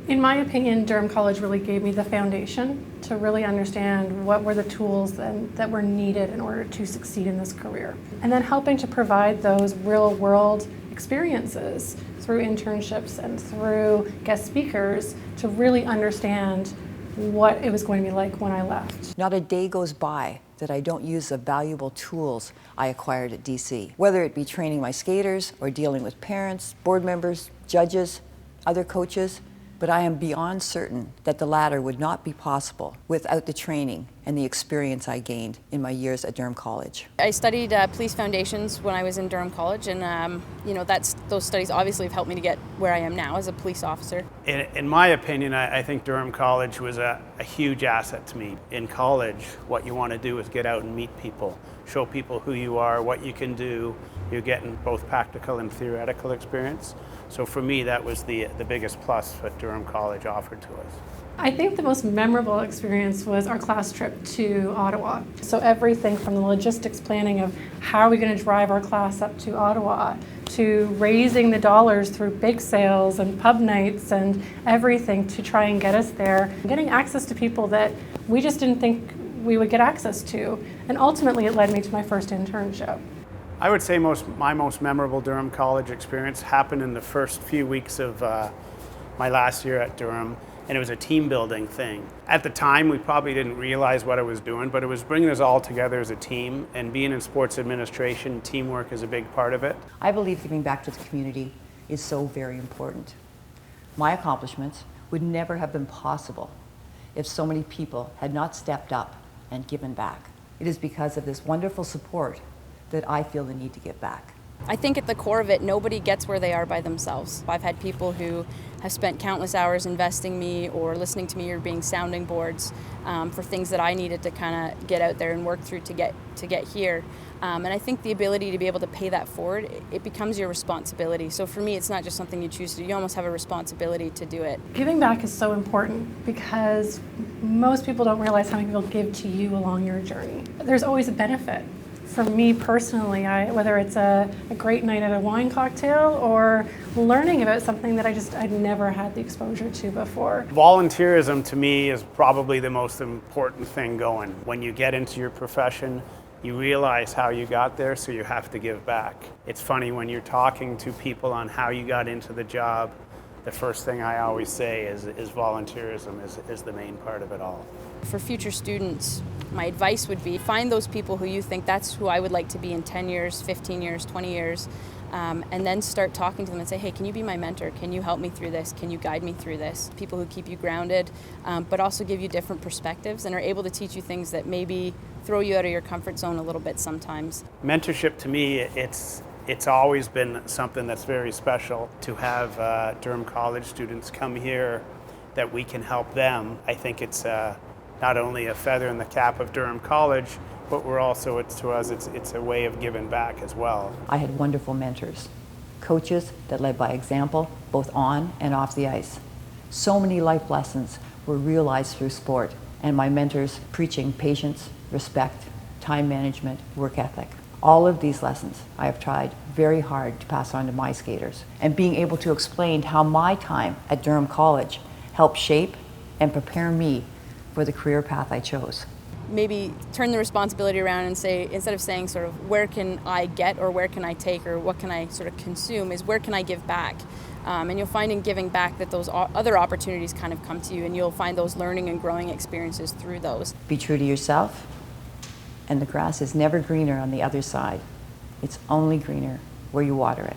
In my opinion, Durham College really gave me the foundation to really understand what were the tools that were needed in order to succeed in this career. And then helping to provide those real-world experiences through internships and through guest speakers to really understand what it was going to be like when I left. Not a day goes by that I don't use the valuable tools I acquired at DC, whether it be training my skaters or dealing with parents, board members, judges, other coaches. But I am beyond certain that the latter would not be possible without the training and the experience I gained in my years at Durham College. I studied police foundations when I was in Durham College, and those studies obviously have helped me to get where I am now as a police officer. In my opinion, I think Durham College was a huge asset to me. In college, what you want to do is get out and meet people, show people who you are, what you can do. You're getting both practical and theoretical experience. So for me, that was the biggest plus what Durham College offered to us. I think the most memorable experience was our class trip to Ottawa. So everything from the logistics planning of how are we going to drive our class up to Ottawa, to raising the dollars through bake sales and pub nights and everything to try and get us there, getting access to people that we just didn't think we would get access to. And ultimately it led me to my first internship. I would say my most memorable Durham College experience happened in the first few weeks of my last year at Durham, and it was a team building thing. At the time, we probably didn't realize what it was doing, but it was bringing us all together as a team, and being in sports administration, teamwork is a big part of it. I believe giving back to the community is so very important. My accomplishments would never have been possible if so many people had not stepped up and given back. It is because of this wonderful support that I feel the need to give back. I think at the core of it, nobody gets where they are by themselves. I've had people who have spent countless hours investing me or listening to me or being sounding boards for things that I needed to kind of get out there and work through to get here. And I think the ability to be able to pay that forward, it becomes your responsibility. So for me, it's not just something you choose to do, you almost have a responsibility to do it. Giving back is so important because most people don't realize how many people give to you along your journey. There's always a benefit. For me personally, whether it's a great night at a wine cocktail or learning about something that I'd never had the exposure to before. Volunteerism to me is probably the most important thing going. When you get into your profession, you realize how you got there, so you have to give back. It's funny when you're talking to people on how you got into the job, the first thing I always say is volunteerism is the main part of it all. For future students, my advice would be find those people who you think that's who I would like to be in 10 years, 15 years, 20 years, and then start talking to them and say, hey, can you be my mentor? Can you help me through this? Can you guide me through this? People who keep you grounded, but also give you different perspectives and are able to teach you things that maybe throw you out of your comfort zone a little bit sometimes. Mentorship to me, it's always been something that's very special to have Durham College students come here that we can help them. I think it's not only a feather in the cap of Durham College, but to us, it's a way of giving back as well. I had wonderful mentors, coaches that led by example, both on and off the ice. So many life lessons were realized through sport, and my mentors preaching patience, respect, time management, work ethic. All of these lessons I have tried very hard to pass on to my skaters, and being able to explain how my time at Durham College helped shape and prepare me for the career path I chose. Maybe turn the responsibility around and say, instead of saying sort of where can I get or where can I take or what can I sort of consume, is where can I give back? And you'll find in giving back that those other opportunities kind of come to you, and you'll find those learning and growing experiences through those. Be true to yourself, and the grass is never greener on the other side. It's only greener where you water it.